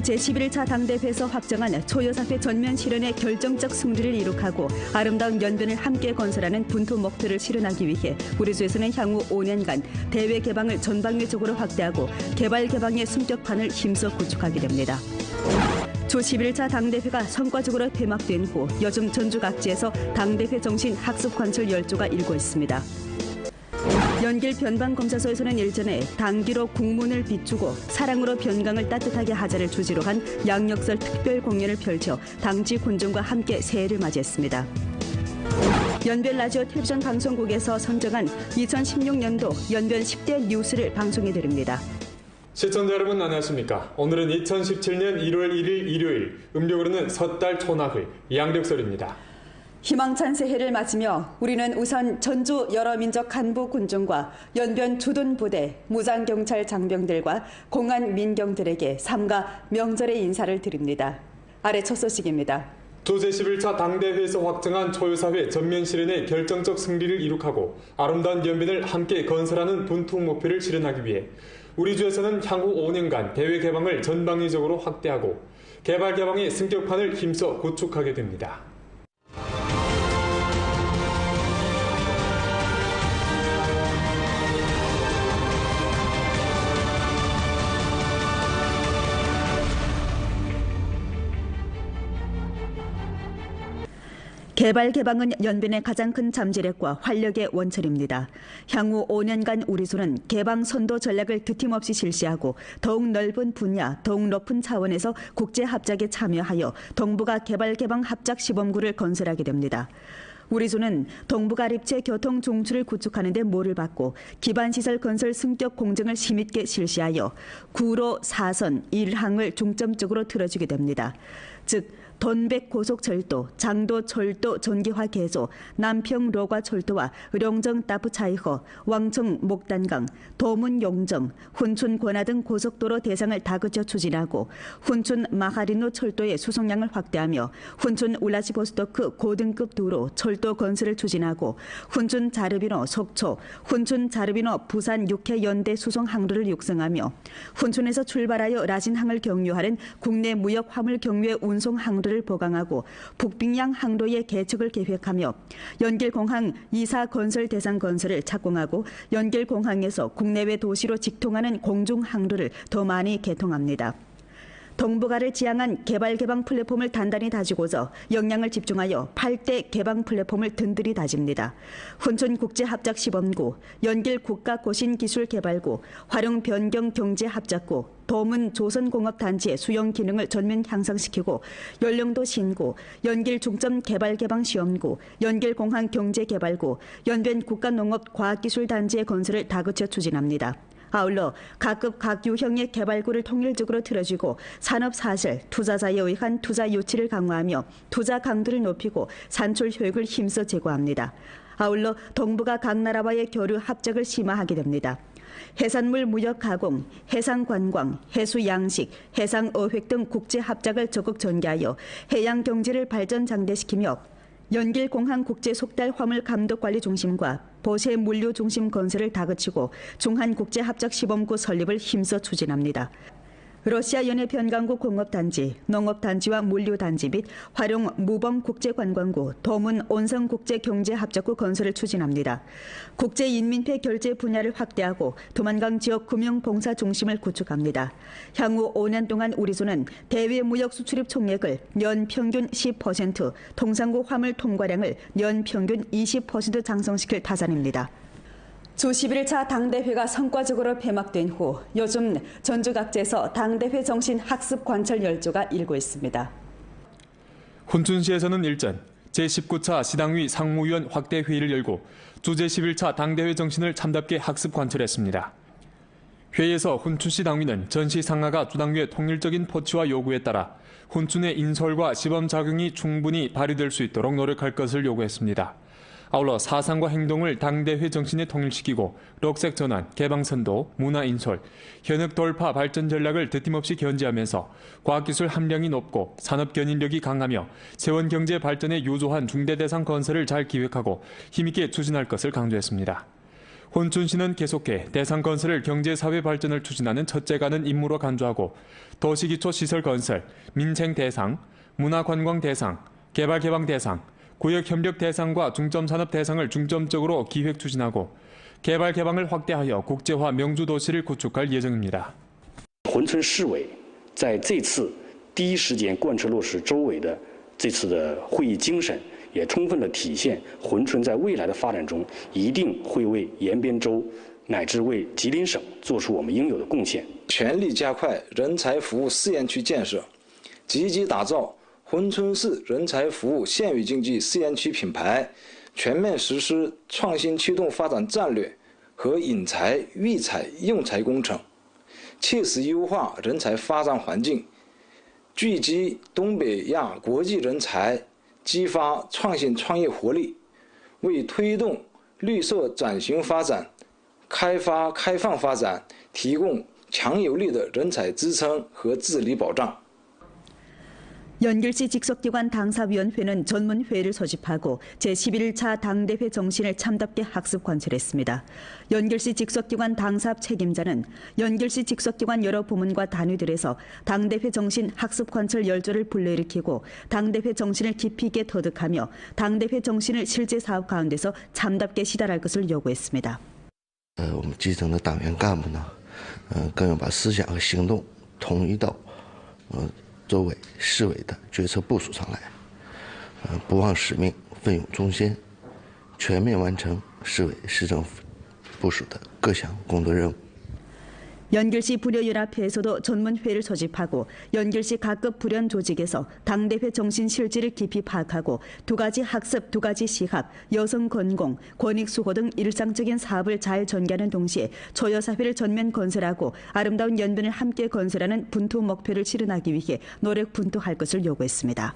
제11차 당대회에서 확정한 초여사회 전면 실현의 결정적 승리를 이룩하고 아름다운 연변을 함께 건설하는 분투 목표를 실현하기 위해 우리 주에서는 향후 5년간 대외 개방을 전방위적으로 확대하고 개발 개방의 승격판을 힘써 구축하게 됩니다. 조11차 당대회가 성과적으로 폐막된 후 요즘 전주 각지에서 당대회 정신 학습 관철 열조가 일고 있습니다. 연길 변방검사소에서는 일전에 당기로 국문을 비추고 사랑으로 변강을 따뜻하게 하자를 주제로 한 양력설 특별 공연을 펼쳐 당지 군중과 함께 새해를 맞이했습니다. 연변 라디오 텔레비전 방송국에서 선정한 2016년도 연변 10대 뉴스를 방송해드립니다. 시청자 여러분 안녕하십니까? 오늘은 2017년 1월 1일 일요일, 음력으로는 섣달 초나흘, 양력설입니다. 희망찬 새해를 맞으며 우리는 우선 전주 여러 민족 간부 군중과 연변 주둔 부대, 무장경찰 장병들과 공안 민경들에게 삼가 명절의 인사를 드립니다. 아래 첫 소식입니다. 조 제11차 당대회에서 확정한 초여사회 전면 실현의 결정적 승리를 이룩하고 아름다운 연변을 함께 건설하는 분투 목표를 실현하기 위해 우리 주에서는 향후 5년간 대외 개방을 전방위적으로 확대하고 개발 개방의 승격판을 힘써 구축하게 됩니다. 개발 개방은 연변의 가장 큰 잠재력과 활력의 원천입니다. 향후 5년간 우리 소는 개방 선도 전략을 드팀없이 실시하고 더욱 넓은 분야, 더욱 높은 차원에서 국제 합작에 참여하여 동북아 개발 개방 합작 시범구를 건설하게 됩니다. 우리 소는 동북아 립체 교통 중추를 구축하는 데 모를 받고 기반시설 건설 승격 공정을 심있게 실시하여 구로 4선 1항을 중점적으로 틀어주게 됩니다. 즉 돈백 고속철도, 장도 철도 전기화 개소, 남평 로과 철도와 의령정 따부차이허, 왕청 목단강, 도문 용정, 훈춘 권하 등 고속도로 대상을 다그쳐 추진하고 훈춘 마하리노 철도의 수송량을 확대하며 훈춘 울라지보스토크 고등급 도로 철도 건설을 추진하고 훈춘 자르비노 속초, 훈춘 자르비노 부산 육해 연대 수송 항로를 육성하며 훈춘에서 출발하여 라진항을 경유하는 국내 무역 화물 경유의 운송 항로를 보강하고 북빙양 항로의 개척을 계획하며 연길공항 2사 건설 대상 건설을 착공하고 연길공항에서 국내외 도시로 직통하는 공중 항로를 더 많이 개통합니다. 동북아를 지향한 개발 개방 플랫폼을 단단히 다지고서 역량을 집중하여 8대 개방 플랫폼을 든든히 다집니다. 훈춘 국제합작시범구, 연길 국가고신기술개발구, 활용 변경 경제합작구, 도문 조선공업단지의 수용 기능을 전면 향상시키고 연령도 신구, 연길 중점 개발 개방 시험구, 연길공항 경제개발구, 연변 국가농업과학기술단지의 건설을 다그쳐 추진합니다. 아울러 각급 각 유형의 개발구를 통일적으로 틀어주고 산업사실, 투자자에 의한 투자 유치를 강화하며 투자 강도를 높이고 산출 효율을 힘써 제고합니다. 아울러 동북아 각 나라와의 교류 합작을 심화하게 됩니다. 해산물 무역 가공, 해상 관광, 해수 양식, 해상 어획 등 국제 합작을 적극 전개하여 해양 경제를 발전 장대시키며 연길공항 국제속달 화물 감독관리 중심과 보세 물류 중심 건설을 다그치고 중한국제합작시범구 설립을 힘써 추진합니다. 러시아 연해 변강구 공업단지, 농업단지와 물류단지 및 활용 무범국제관광구, 도문 온성국제경제합작구 건설을 추진합니다. 국제인민폐 결제 분야를 확대하고 도만강 지역 금융봉사 중심을 구축합니다. 향후 5년 동안 우리 소는 대외 무역 수출입 총액을 연 평균 10%, 통상구 화물 통과량을 연 평균 20% 장성시킬 타산입니다. 조11차 당대회가 성과적으로 폐막된 후 요즘 전주 각지에서 당대회 정신 학습 관철 열조가 일고 있습니다. 훈춘시에서는 일전 제19차 시당위 상무위원 확대 회의를 열고 조 제11차 당대회 정신을 참답게 학습 관철했습니다. 회의에서 훈춘시 당위는 전시 상하가 주당위의 통일적인 포치와 요구에 따라 훈춘의 인솔과 시범 작용이 충분히 발휘될 수 있도록 노력할 것을 요구했습니다. 아울러 사상과 행동을 당대회 정신에 통일시키고 록색 전환, 개방선도, 문화인솔, 현역 돌파 발전 전략을 드팀없이 견지하면서 과학기술 함량이 높고 산업 견인력이 강하며 세원경제 발전에 유조한 중대대상 건설을 잘 기획하고 힘있게 추진할 것을 강조했습니다. 혼춘시는 계속해 대상 건설을 경제사회 발전을 추진하는 첫째가는 임무로 간주하고 도시기초 시설 건설, 민생 대상, 문화관광 대상, 개발 개방 대상, 구역 협력 대상과 중점 산업 대상을 중점적으로 기획 추진하고 개발 개방을 확대하여 국제화 명주 도시를 구축할 예정입니다. 珲春市委在这次第一时间贯彻落实周委的这次的会议精神，也充分的体现珲春在未来的发展中一定会为延边州乃至为吉林省做出我们应有的贡献。全力加快人才服务试验区建设，积极打造珲春市人才服务县域经济试验区品牌，全面实施创新驱动发展战略和引才、育才、用才工程，切实优化人才发展环境，聚集东北亚国际人才，激发创新创业活力，为推动绿色转型发展、开发开放发展提供强有力的人才支撑和治理保障。 연길시 직속기관 당사위원회는 전문회의를 소집하고 제11차 당대회 정신을 참답게 학습 관철했습니다. 연길시 직속기관 당사업 책임자는 연길시 직속기관 여러 부문과 단위들에서 당대회 정신 학습 관철 열조를 불러일으키고 당대회 정신을 깊이 있게 터득하며 당대회 정신을 실제 사업 가운데서 참답게 시달할 것을 요구했습니다. 我们基层的党员干部呢，更要把思想和行动统一到州委、市委的决策部署上来，不忘使命，奋勇忠先，全面完成市委、市政府部署的各项工作任务。 연길시 불효연합회에서도 전문회의를 소집하고 연길시 각급 불연 조직에서 당대회 정신 실질을 깊이 파악하고 두 가지 학습, 두 가지 시합, 여성 건공, 권익수호 등 일상적인 사업을 잘 전개하는 동시에 초여사회를 전면 건설하고 아름다운 연변을 함께 건설하는 분투 목표를 실현하기 위해 노력 분투할 것을 요구했습니다.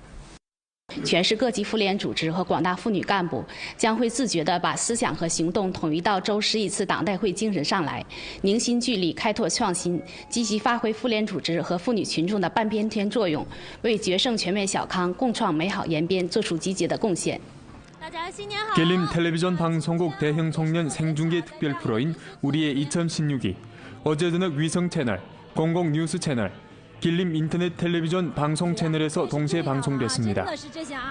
全市各级妇联组织和广大妇女干部将会自觉地把思想和行动统一到周11次党代会精神上来，凝心聚力开拓创新，积极发挥妇联组织和妇女群众的半边天作用，为决胜全面小康、共创美好延边做出积极的贡献。 길림 텔레비전 방송국 대형 청년 생중계 특별 프로인 우리의 2016이 어제 저녁 위성 채널, 공공 뉴스 채널, 길림 인터넷 텔레비전 방송 채널에서 동시에 방송됐습니다.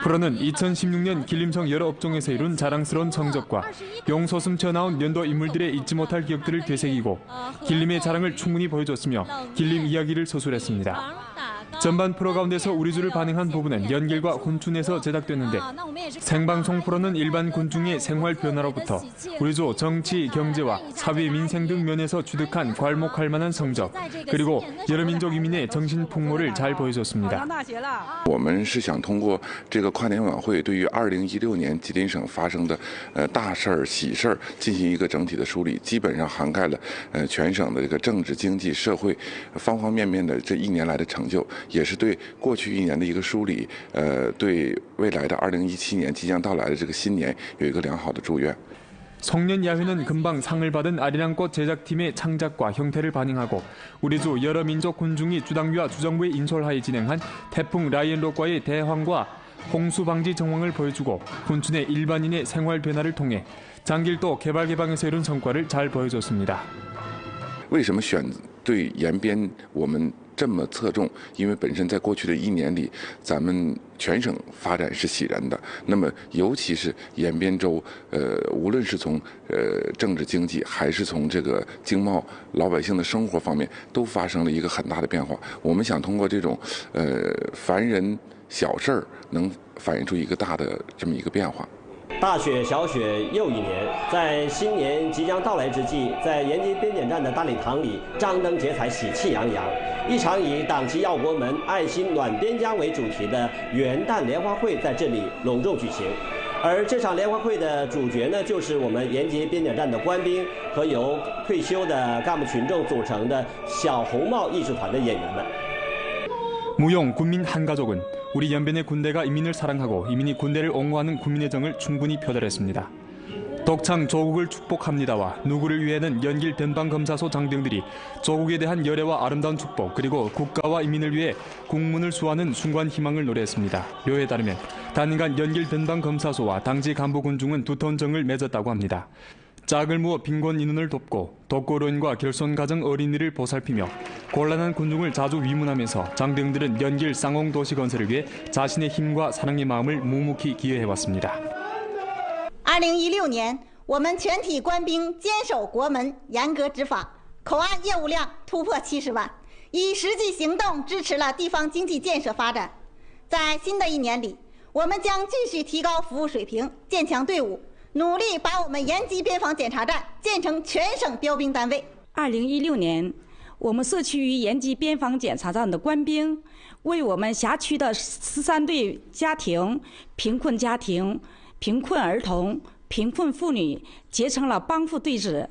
프로는 2016년 길림성 여러 업종에서 이룬 자랑스러운 성적과 용소숨 튀어나온 연도 인물들의 잊지 못할 기억들을 되새기고 길림의 자랑을 충분히 보여줬으며 길림 이야기를 서술했습니다. 전반 프로 가운데서 우리주를 반영한 부분은 연길과 혼춘에서 제작됐는데 생방송 프로는 일반 군중의 생활 변화로부터 우리주 정치, 경제와 사회, 민생 등 면에서 취득한 괄목할 만한 성적 그리고 여러 민족 이민의 정신 풍모를 잘 보여줬습니다. 我们是想通过这个跨年晚会，对于2016年吉林省发生的大事儿、喜事儿进行一个整体的梳理，基本上涵盖了全省的这个政治、经济、社会方方面面的这一年来的成就。 也是对过去一年的一个梳理，对未来的2017年即将到来的这个新年有一个良好的祝愿。 송년야회는 금방 상을 받은 아리랑꽃 제작팀의 창작과 형태를 반영하고 우리주 여러 민족 군중이 주당위와 주정부의 인솔하에 진행한 태풍 라이언록과의 대황과 홍수 방지 정황을 보여주고 훈춘의 일반인의 생활 변화를 통해 장길도 개발 개방에서 이룬 성과를 잘 보여줬습니다. 为什么选对延边我们这么侧重？因为本身在过去的一年里，咱们全省发展是喜人的。那么，尤其是延边州，无论是从政治经济，还是从这个经贸老百姓的生活方面，都发生了一个很大的变化。我们想通过这种凡人小事儿，能反映出一个大的这么一个变化。 大雪小雪又一年，在新年即将到来之际，在延吉边检站的大礼堂里，张灯结彩，喜气洋洋。一场以党旗耀国门、爱心暖边疆为主题的元旦联欢会在这里隆重举行。而这场联欢会的主角呢，就是我们延吉边检站的官兵和由退休的干部群众组成的小红帽艺术团的演员们。 무용 군민 한 가족은 우리 연변의 군대가 이민을 사랑하고 이민이 군대를 옹호하는 국민의 정을 충분히 표달했습니다. 독창 조국을 축복합니다와 누구를 위해는 연길 변방검사소 장병들이 조국에 대한 열애와 아름다운 축복 그리고 국가와 이민을 위해 국문을 수호하는 숭고한 희망을 노래했습니다. 료에 따르면 단일간 연길 변방검사소와 당지 간부 군중은 두터운 정을 맺었다고 합니다. 짝을 모아 빈곤 인원을 돕고 독거노인과 결손가정 어린이를 보살피며 곤란한 군중을 자주 위문하면서 장병들은 연길 쌍홍 도시 건설을 위해 자신의 힘과 사랑의 마음을 묵묵히 기여해왔습니다. 2016年，我们全体官兵坚守国门，严格执法，口岸业务量突破70万，以实际行动支持了地方经济建设发展。在新的一年里，我们将继续提高服务水平，建强队伍，努力把我们延吉边防检查站建成全省标兵单位。2016年，我们社区与延吉边防检查站的官兵为我们辖区的13对家庭、贫困家庭、贫困儿童、贫困妇女结成了帮扶对子。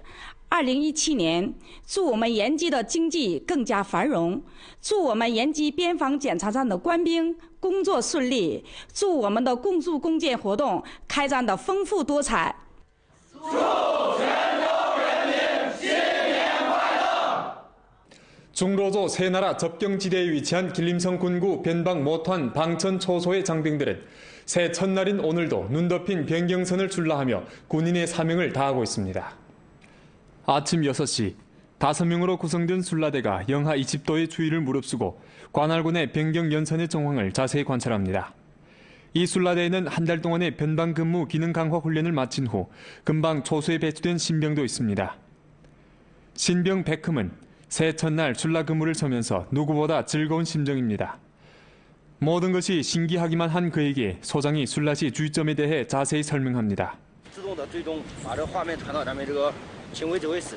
2017年，祝我们延吉的经济更加繁荣，祝我们延吉边防检查站的官兵工作顺利，祝我们的共筑共建活动开展的丰富多彩。祝全国人民新年快乐！ 중로조 세 나라 접경지대에 위치한 길림성 군구 변방 모탄 방천 초소의 장병들은 새 첫날인 오늘도 눈 덮인 변경선을 출라하며 군인의 사명을 다하고 있습니다. 아침 6시 5명으로 구성된 순라대가 영하 20도의 추위를 무릅쓰고 관할군의 변경 연선의 정황을 자세히 관찰합니다. 이 순라대에는 한 달 동안의 변방 근무 기능 강화 훈련을 마친 후 금방 초소에 배치된 신병도 있습니다. 신병 백흠은 새 첫날 순라 근무를 서면서 누구보다 즐거운 심정입니다. 모든 것이 신기하기만 한 그에게 소장이 순라시 주의점에 대해 자세히 설명합니다. 自动的追踪，把这画面传到咱们这个警卫指挥室。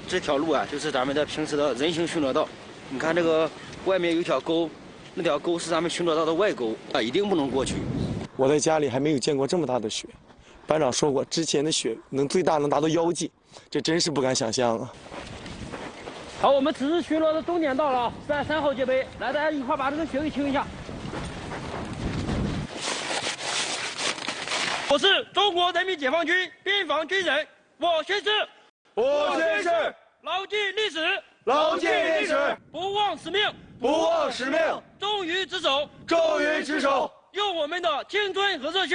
这条路啊，就是咱们的平时的人行巡逻道。你看这个外面有一条沟，那条沟是咱们巡逻道的外沟啊，一定不能过去。我在家里还没有见过这么大的雪，班长说过，之前的雪最大能达到腰际，这真是不敢想象啊。好，我们此次巡逻的终点到了，在3号界碑，来，大家一块把这个雪给清一下。 我是中国人民解放军边防军人，我宣誓，牢记历史，不忘使命，忠于职守，用我们的青春和热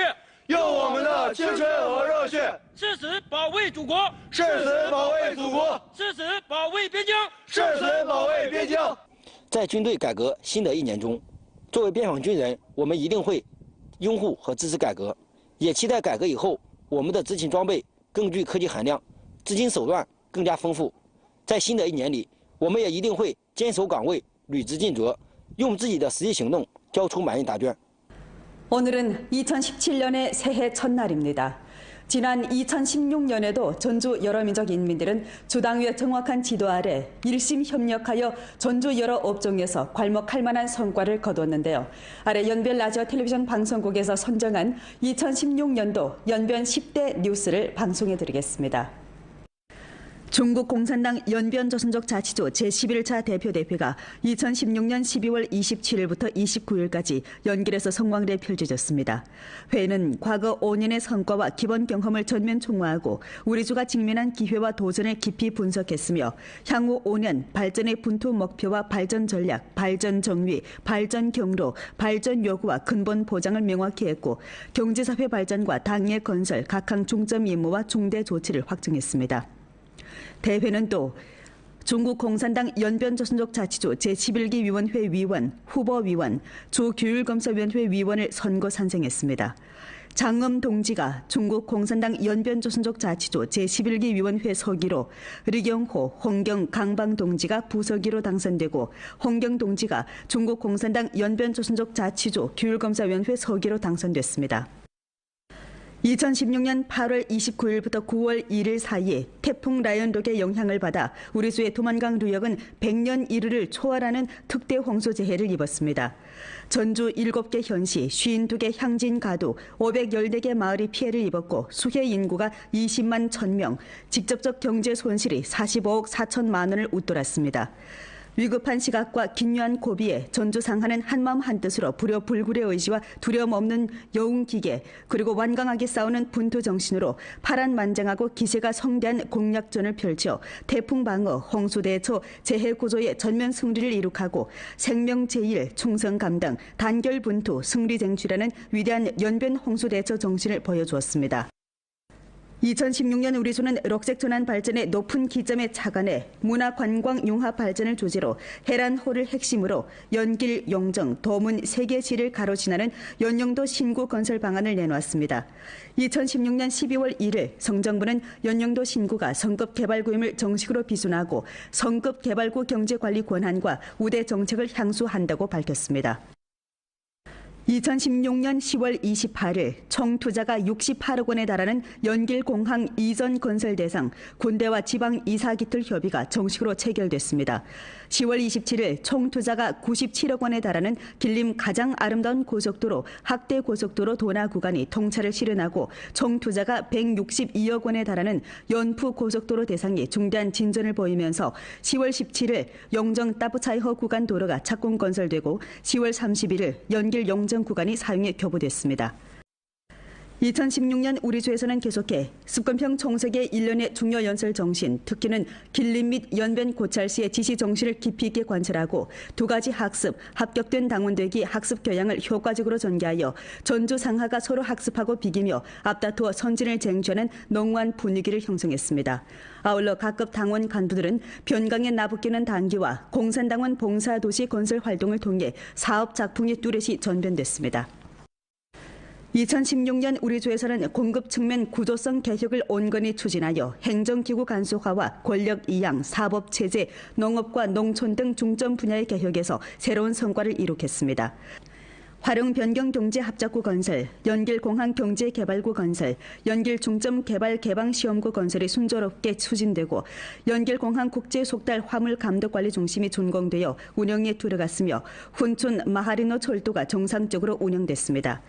血，誓死保卫祖国，誓死保卫边疆，在军队改革新的一年中，作为边防军人，我们一定会拥护和支持改革。 也期待改革以后，我们的执勤装备更具科技含量，执勤手段更加丰富。在新的一年里，我们也一定会坚守岗位，履职尽责，用自己的实际行动交出满意答卷。 오늘은 2017년의 새해 첫날입니다. 지난 2016년에도 전주 여러 민족 인민들은 주당위의 정확한 지도 아래 일심 협력하여 전주 여러 업종에서 괄목할 만한 성과를 거두었는데요. 아래 연변 라디오 텔레비전 방송국에서 선정한 2016년도 연변 10대 뉴스를 방송해드리겠습니다. 중국 공산당 연변조선족 자치조 제11차 대표대회가 2016년 12월 27일부터 29일까지 연길에서 성황리에 펼쳐졌습니다. 회의는 과거 5년의 성과와 기본 경험을 전면 총화하고 우리 주가 직면한 기회와 도전을 깊이 분석했으며 향후 5년 발전의 분투 목표와 발전 전략, 발전 정의, 발전 경로, 발전 요구와 근본 보장을 명확히 했고 경제사회 발전과 당의 건설, 각항 중점 임무와 중대 조치를 확정했습니다. 대회는 또 중국 공산당 연변조선족 자치조 제11기 위원회 위원, 후보위원, 주교율검사위원회 위원을 선거 산생했습니다. 장엄 동지가 중국 공산당 연변조선족 자치조 제11기 위원회 서기로, 류경호, 홍경, 강방 동지가 부서기로 당선되고 홍경 동지가 중국 공산당 연변조선족 자치조 교율검사위원회 서기로 당선됐습니다. 2016년 8월 29일부터 9월 1일 사이에 태풍 라이언록의 영향을 받아 우리 주의 도만강 루역은 100년 이르를 초월하는 특대 홍수재해를 입었습니다. 전주 7개 현시, 52개 향진 가도, 514개 마을이 피해를 입었고 수해 인구가 20만 1000명, 직접적 경제 손실이 45억 4천만 원을 웃돌았습니다. 위급한 시각과 긴요한 고비에 전주 상하는 한마음 한뜻으로 불여 불굴의 의지와 두려움 없는 여운 기계 그리고 완강하게 싸우는 분투 정신으로 파란만장하고 기세가 성대한 공략전을 펼쳐 태풍 방어, 홍수 대처, 재해 구조의 전면 승리를 이룩하고 생명 제일, 충성 감당, 단결 분투, 승리 쟁취라는 위대한 연변 홍수 대처 정신을 보여주었습니다. 2016년 우리소는 녹색전환 발전의 높은 기점에 착안해 문화관광융합 발전을 주제로 해란호를 핵심으로 연길, 용정, 도문 3개 시를 가로지나는 연용도 신구 건설 방안을 내놓았습니다. 2016년 12월 1일 성정부는 연용도 신구가 성급 개발구임을 정식으로 비순하고 성급 개발구 경제관리 권한과 우대 정책을 향수한다고 밝혔습니다. 2016년 10월 28일 총 투자가 68억 원에 달하는 연길공항 이전 건설 대상 군대와 지방 이사기틀 협의가 정식으로 체결됐습니다. 10월 27일 총 투자가 97억 원에 달하는 길림 가장 아름다운 고속도로 학대 고속도로 도나 구간이 통차를 실현하고 총 투자가 162억 원에 달하는 연프 고속도로 대상이 중대한 진전을 보이면서 10월 17일 용정 따부차이허 구간 도로가 착공 건설되고 10월 31일 연길 용정 구간이 사용에 교부됐습니다. 2016년 우리소에서는 계속해 습건평 총색의 일련의 중요 연설 정신, 특히는 길림 및 연변 고찰 시의 지시 정신을 깊이 있게 관찰하고 2가지 학습, 합격된 당원되기 학습 교양을 효과적으로 전개하여 전주 상하가 서로 학습하고 비기며 앞다투어 선진을 쟁취하는 농후한 분위기를 형성했습니다. 아울러 각급 당원 간부들은 변강에 나부끼는 단계와 공산당원 봉사도시 건설 활동을 통해 사업 작품이 뚜렷이 전변됐습니다. 2016년 우리소에서는 공급 측면 구조성 개혁을 온건히 추진하여 행정기구 간소화와 권력 이양, 사법체제, 농업과 농촌 등 중점 분야의 개혁에서 새로운 성과를 이룩했습니다. 활용변경경제합작구 건설, 연길공항경제개발구 건설, 연길중점개발-개방시험구 건설이 순조롭게 추진되고 연길공항국제속달 화물감독관리 중심이 준공되어 운영에 들어갔으며 훈춘 마하리노 철도가 정상적으로 운영됐습니다.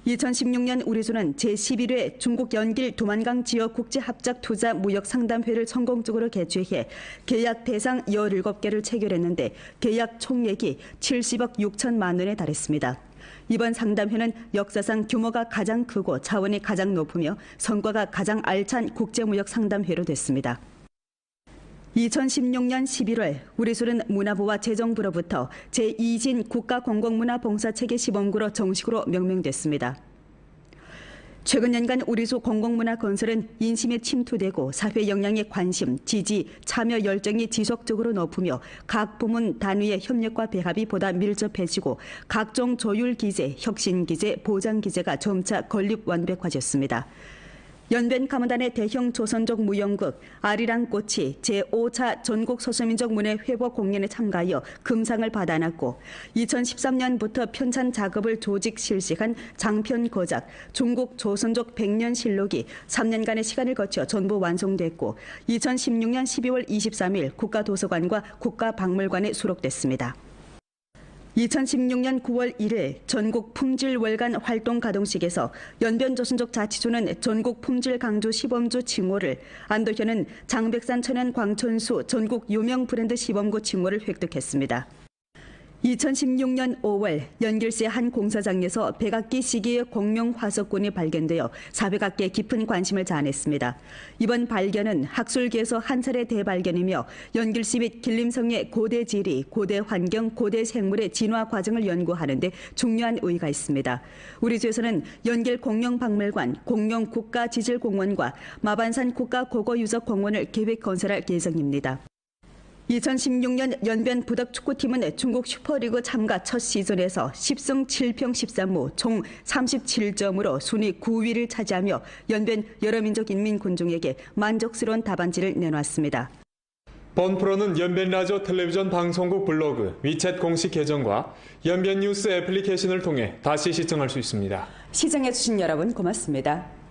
2016년 우리소는 제11회 중국 연길 두만강 지역 국제합작투자 무역상담회를 성공적으로 개최해 계약 대상 17개를 체결했는데 계약 총액이 70억 6천만 원에 달했습니다. 이번 상담회는 역사상 규모가 가장 크고 차원이 가장 높으며 성과가 가장 알찬 국제무역 상담회로 됐습니다. 2016년 11월 우리소는 문화부와 재정부로부터 제2진 국가공공문화봉사체계 시범구로 정식으로 명명됐습니다. 최근 연간 우리소 공공문화 건설은 인심에 침투되고 사회 영향에 관심, 지지, 참여 열정이 지속적으로 높으며 각 부문 단위의 협력과 배합이 보다 밀접해지고 각종 조율 기제, 혁신 기제, 보장 기제가 점차 건립 완벽화졌습니다. 연변 가문단의 대형 조선족 무용극 아리랑 꽃이 제5차 전국 소수민족 문예 회복 공연에 참가하여 금상을 받아놨고 2013년부터 편찬 작업을 조직 실시한 장편 거작 중국 조선족 100년 실록이 3년간의 시간을 거쳐 전부 완성됐고 2016년 12월 23일 국가도서관과 국가박물관에 수록됐습니다. 2016년 9월 1일 전국 품질 월간 활동 가동식에서 연변조선족 자치조는 전국 품질 강조 시범주 칭호를, 안도현은 장백산 천연 광천수 전국 유명 브랜드 시범구 칭호를 획득했습니다. 2016년 5월 연길시 한 공사장에서 백악기 시기의 공룡 화석군이 발견되어 사백악계에 깊은 관심을 자아냈습니다. 이번 발견은 학술계에서 한 차례 대발견이며 연길시 및 길림성의 고대 지리, 고대 환경, 고대 생물의 진화 과정을 연구하는 데 중요한 의의가 있습니다. 우리소에서는 연길 공룡박물관, 공룡 국가지질공원과 마반산 국가고고유적공원을 계획 건설할 예정입니다. 2016년 연변 부덕축구팀은 중국 슈퍼리그 참가 첫 시즌에서 10승 7평 13무 총 37점으로 순위 9위를 차지하며 연변 여러민족 인민군중에게 만족스러운 답안지를 내놨습니다. 본 프로는 연변 라디오 텔레비전 방송국 블로그, 위챗 공식 계정과 연변 뉴스 애플리케이션을 통해 다시 시청할 수 있습니다. 시청해주신 여러분 고맙습니다.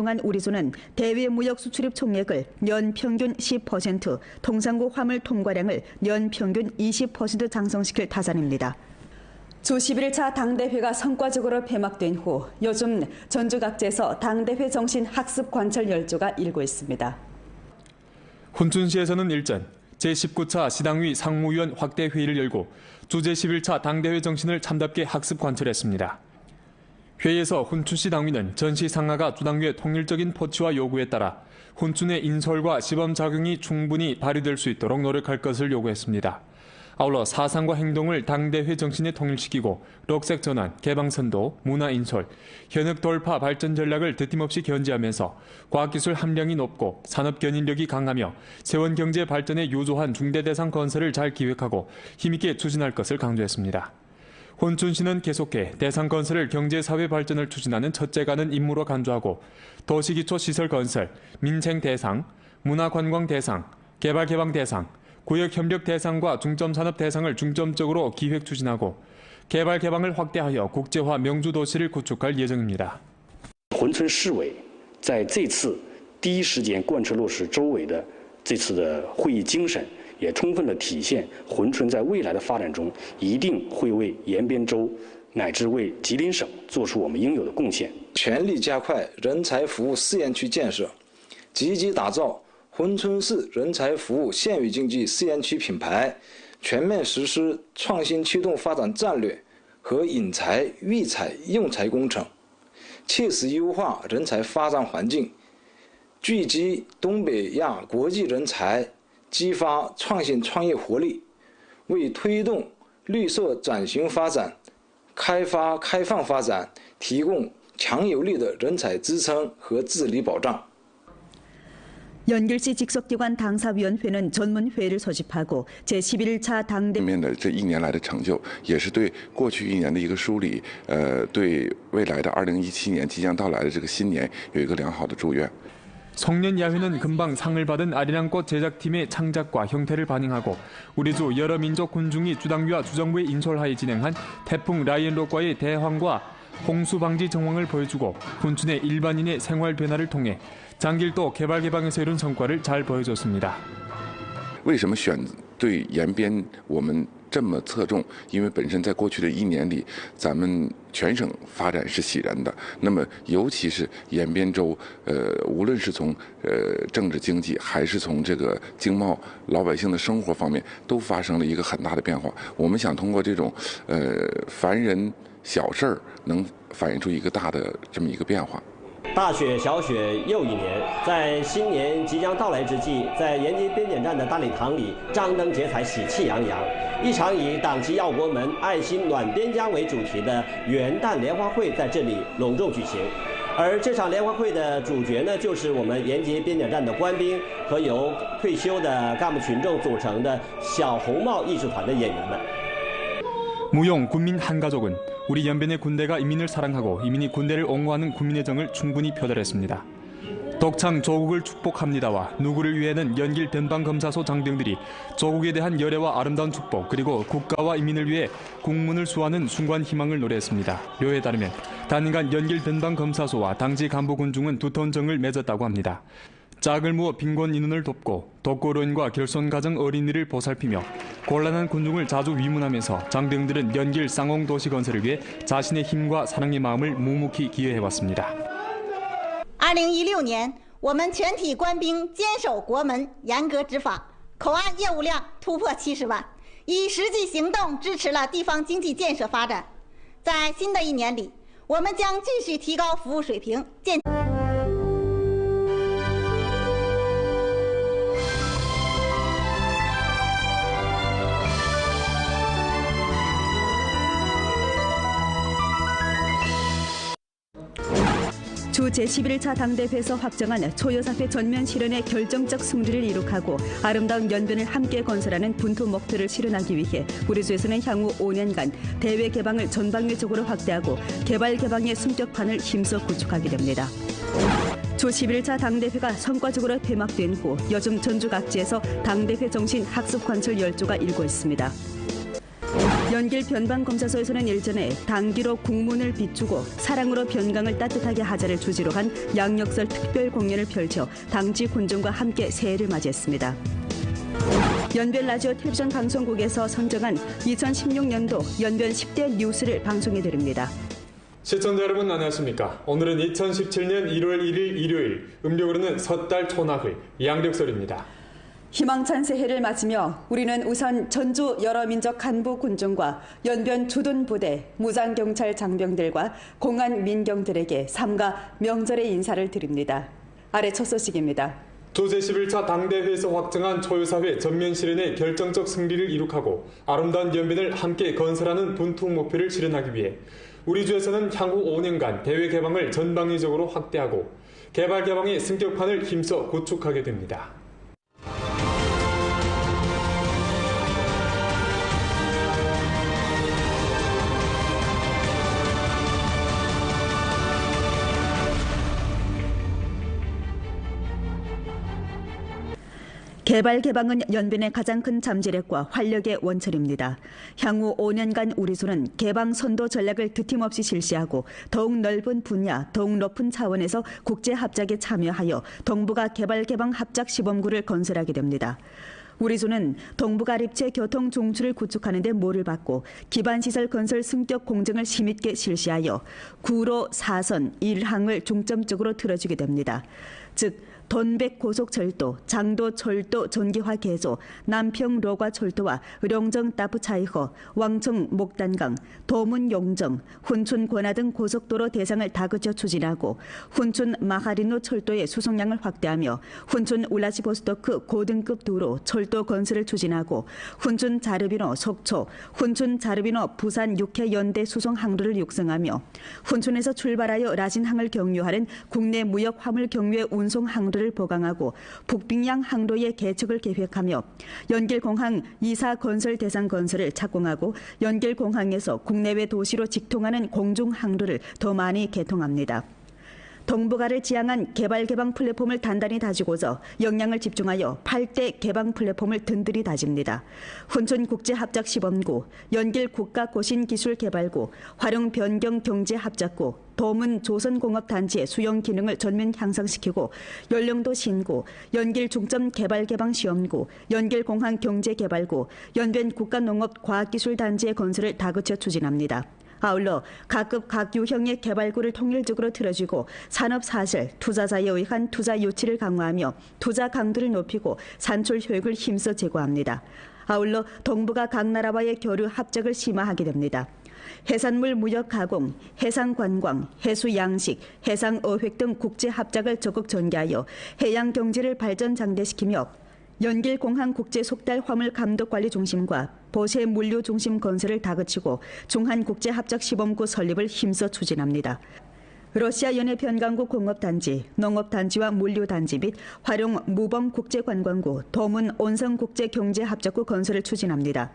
동안 우리소는 대외 무역 수출입 총액을 년 평균 10%, 통상구 화물 통과량을 년 평균 20% 상승시킬 타산입니다. 주 11차 당대회가 성과적으로 폐막된 후 요즘 전주 각지에서 당대회 정신 학습 관철 열조가 일고 있습니다. 훈춘시에서는 일전 제19차 시당위 상무위원 확대 회의를 열고 주제 11차 당대회 정신을 참답게 학습 관철했습니다. 회의에서 훈춘시 당위는 전시 상하가 주당위의 통일적인 포치와 요구에 따라 훈춘의 인솔과 시범 작용이 충분히 발휘될 수 있도록 노력할 것을 요구했습니다. 아울러 사상과 행동을 당대회 정신에 통일시키고 록색 전환, 개방선도, 문화인솔, 현역 돌파 발전 전략을 드팀없이 견지하면서 과학기술 함량이 높고 산업 견인력이 강하며 세원 경제 발전에 유조한 중대대상 건설을 잘 기획하고 힘있게 추진할 것을 강조했습니다. 훈춘시는 계속해 대상 건설을 경제사회 발전을 추진하는 첫째가는 임무로 간주하고 도시기초 시설 건설, 민생 대상, 문화관광 대상, 개발 개방 대상, 구역 협력 대상과 중점산업 대상을 중점적으로 기획 추진하고 개발 개방을 확대하여 국제화 명주 도시를 구축할 예정입니다. 珲春市委在这次第一时间贯彻落实周委的这次的会议精神，也充分的体现珲春在未来的发展中一定会为延边州乃至为吉林省做出我们应有的贡献。全力加快人才服务试验区建设，积极打造珲春市人才服务县域经济试验区品牌，全面实施创新驱动发展战略和引才、育才、用才工程，切实优化人才发展环境，聚集东北亚国际人才，激发创新创业活力，为推动绿色转型发展、开发开放发展提供强有力的人才支撑和治理保障。 연길시 직속기관 당사위원회는 전문회의를 소집하고 제11차 당대 面的这1年来的成就，也是对过去1年的一个梳理，对未来的2017年即将到来的这个新年有一个良好的祝愿。 송년야회는 금방 상을 받은 아리랑꽃 제작팀의 창작과 형태를 반영하고 우리주 여러 민족 군중이 주당위와 주정부의 인솔하에 진행한 태풍 라이언록과의 대항과 홍수 방지 정황을 보여주고 훈춘의 일반인의 생활 변화를 통해 장길도 개발 개방에서 이룬 성과를 잘 보여줬습니다. 为什么选对延边我们这么侧重？因为本身在过去的1年里，咱们全省发展是喜人的。那么尤其是延边州，无论是从政治经济，还是从这个经贸老百姓的生活方面，都发生了一个很大的变化。我们想通过这种凡人小事儿，能反映出一个大的这么一个变化。 大雪小雪又一年，在新年即将到来之际，在延吉边检站的大礼堂里，张灯结彩，喜气洋洋。一场以党旗耀国门、爱心暖边疆为主题的元旦联欢会在这里隆重举行。而这场联欢会的主角呢，就是我们延吉边检站的官兵和由退休的干部群众组成的小红帽艺术团的演员们。 무용 군민 한가족은 우리 연변의 군대가 이민을 사랑하고 이민이 군대를 옹호하는 국민의 정을 충분히 표달했습니다. 독창 조국을 축복합니다와 누구를 위해는 연길 변방검사소 장병들이 조국에 대한 열애와 아름다운 축복 그리고 국가와 인민을 위해 국문을 수하는 순관 희망을 노래했습니다. 묘에 따르면 단간 연길 변방검사소와 당지 간부 군중은 두터운 정을 맺었다고 합니다. 짝을 무어 빈곤 인원을 돕고 독거로인과 결손가정 어린이를 보살피며 곤란한 군중을 자주 위문하면서 장병들은 연길 쌍홍 도시 건설을 위해 자신의 힘과 사랑의 마음을 묵묵히 기여해왔습니다. 2016年，我们全体官兵坚守国门，严格执法，口岸业务量突破70万，以实际行动支持了地方经济建设发展。在新的1年里，我们将继续提高服务水平，建。 주 제11차 당대회에서 확정한 초여사회 전면 실현의 결정적 승리를 이룩하고 아름다운 연변을 함께 건설하는 분투 목표를 실현하기 위해 우리주에서는 향후 5년간 대외 개방을 전방위적으로 확대하고 개발 개방의 숨격판을 힘써 구축하게 됩니다. 주 11차 당대회가 성과적으로 폐막된 후 요즘 전주 각지에서 당대회 정신 학습 관철 열조가 일고 있습니다. 연길 변방검사소에서는 일전에 당기로 국문을 비추고 사랑으로 변강을 따뜻하게 하자를 주제로 한 양력설 특별 공연을 펼쳐 당지 군중과 함께 새해를 맞이했습니다. 연변 라디오 텔레비전 방송국에서 선정한 2016년도 연변 10대 뉴스를 방송해드립니다. 시청자 여러분 안녕하십니까? 오늘은 2017년 1월 1일 일요일, 음력으로는 섣달 초나흘, 양력설입니다. 희망찬 새해를 맞으며 우리는 우선 전주 여러 민족 간부 군중과 연변 주둔 부대, 무장경찰 장병들과 공안 민경들에게 삼가 명절의 인사를 드립니다. 아래 첫 소식입니다. 제11차 당대회에서 확정한 초유사회 전면 실현의 결정적 승리를 이룩하고 아름다운 연변을 함께 건설하는 분투 목표를 실현하기 위해 우리 주에서는 향후 5년간 대회 개방을 전방위적으로 확대하고 개발 개방의 승격판을 힘써 구축하게 됩니다. 개발 개방은 연변의 가장 큰 잠재력과 활력의 원천입니다. 향후 5년간 우리소는 개방 선도 전략을 드팀없이 실시하고 더욱 넓은 분야, 더욱 높은 차원에서 국제 합작에 참여하여 동북아 개발 개방 합작 시범구를 건설하게 됩니다. 우리소는 동북아 립체 교통 중추를 구축하는 데 모를 받고 기반시설 건설 승격 공정을 심있게 실시하여 구로 4선 1항을 중점적으로 틀어주게 됩니다. 즉 돈백 고속철도, 장도 철도 전기화 개소, 남평 로과 철도와 의룡정 따부차이허, 왕청 목단강, 도문 용정, 훈춘 권하 등 고속도로 대상을 다그쳐 추진하고 훈춘 마하리노 철도의 수송량을 확대하며 훈춘 울라지보스토크 고등급 도로 철도 건설을 추진하고 훈춘 자르비노 속초, 훈춘 자르비노 부산 6회 연대 수송 항로를 육성하며 훈춘에서 출발하여 라진항을 경유하는 국내 무역 화물 경유의 운송 항로를 보강하고 북빙양 항로의 개척을 계획하며 연길공항 2사 건설 대상 건설을 착공하고 연길공항에서 국내외 도시로 직통하는 공중 항로를 더 많이 개통합니다. 동북아를 지향한 개발 개방 플랫폼을 단단히 다지고서 역량을 집중하여 8대 개방 플랫폼을 든든히 다집니다. 훈춘 국제합작시범구, 연길 국가고신기술개발구, 활용 변경 경제합작구, 도문 조선공업단지의 수용 기능을 전면 향상시키고 연령도 신구, 연길 중점 개발 개방 시험구, 연길공항 경제개발구, 연변 국가농업과학기술단지의 건설을 다그쳐 추진합니다. 아울러 각급 각 유형의 개발구를 통일적으로 틀어주고 산업사실, 투자자에 의한 투자 유치를 강화하며 투자 강도를 높이고 산출 효익을 힘써 제고합니다. 아울러 동북아 각 나라와의 교류 합작을 심화하게 됩니다. 해산물 무역 가공, 해상 관광, 해수 양식, 해상 어획 등 국제 합작을 적극 전개하여 해양 경제를 발전 장대시키며 연길공항 국제속달 화물 감독관리 중심과 보세 물류 중심 건설을 다그치고 중한국제합작시범구 설립을 힘써 추진합니다. 러시아 연해 변강구 공업단지, 농업단지와 물류단지 및 활용 무범국제관광구, 도문 온성국제경제합작구 건설을 추진합니다.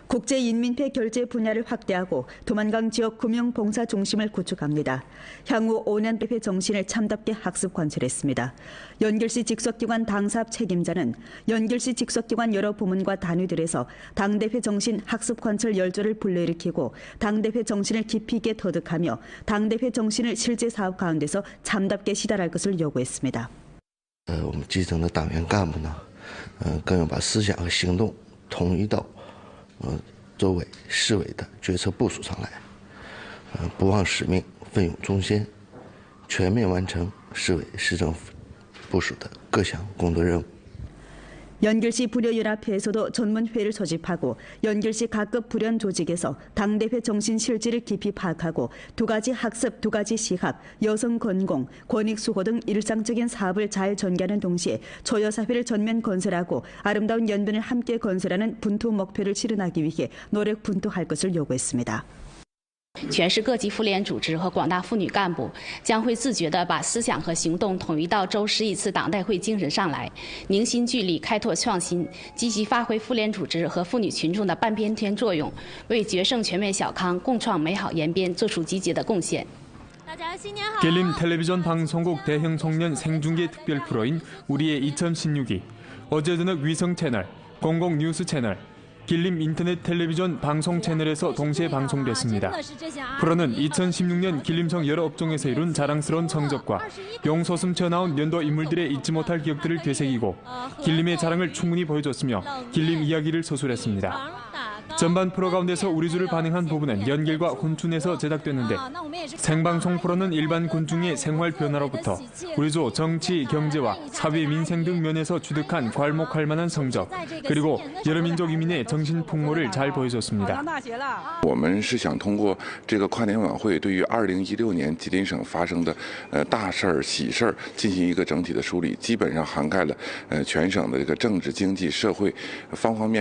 국제인민폐 결제 분야를 확대하고 도만강 지역 금융봉사 중심을 구축합니다. 향후 5년 대회 정신을 참답게 학습 관철했습니다. 연길시 직속기관 당사업 책임자는 연길시 직속기관 여러 부문과 단위들에서 당대회 정신 학습 관철 열조를 불러일으키고 당대회 정신을 깊이 있게 터득하며 당대회 정신을 실제 사업 가운데서 참답게 시달할 것을 요구했습니다. 我们基层的党员干部呢，更要把思想和行动统一到州委、市委的决策部署上来，不忘使命，奋勇忠先，全面完成市委、市政府部署的各项工作任务。 연길시 불효연합회에서도 전문회의를 소집하고 연길시 각급 불연 조직에서 당대회 정신 실질을 깊이 파악하고 두 가지 학습, 두 가지 시합, 여성 건공, 권익수호 등 일상적인 사업을 잘 전개하는 동시에 초여사회를 전면 건설하고 아름다운 연변을 함께 건설하는 분투 목표를 실현하기 위해 노력 분투할 것을 요구했습니다. 全市各级妇联组织和广大妇女干部将会自觉地把思想和行动统一到周11次党代会精神上来，凝心聚力，开拓创新，积极发挥妇联组织和妇女群众的半边天作用，为决胜全面小康、共创美好延边做出积极的贡献。 길림 텔레비전 방송국 대형 청년 생중계 특별 프로인 우리의 2016이 어제 저녁 위성 채널, 공공 뉴스 채널, 길림 인터넷 텔레비전 방송 채널에서 동시에 방송됐습니다. 프로는 2016년 길림청 여러 업종에서 이룬 자랑스러운 성적과 용소숨 튀어나온 연도 인물들의 잊지 못할 기억들을 되새기고 길림의 자랑을 충분히 보여줬으며 길림 이야기를 서술했습니다. 전반 프로 가운데서 우리주를 반영한 부분은 연길과 혼춘에서 제작됐는데 생방송 프로는 일반 군중의 생활 변화로부터 우리주 정치, 경제와 사회, 민생 등 면에서 취득한 괄목할 만한 성적 그리고 여러 민족 이민의 정신 풍모를 잘 보여줬습니다. 我们是想通过这个跨年晚会，对于2016年吉林省发生的大事儿、喜事儿进行一个整体的梳理，基本上涵盖了全省的这个政治、经济、社会方方面面。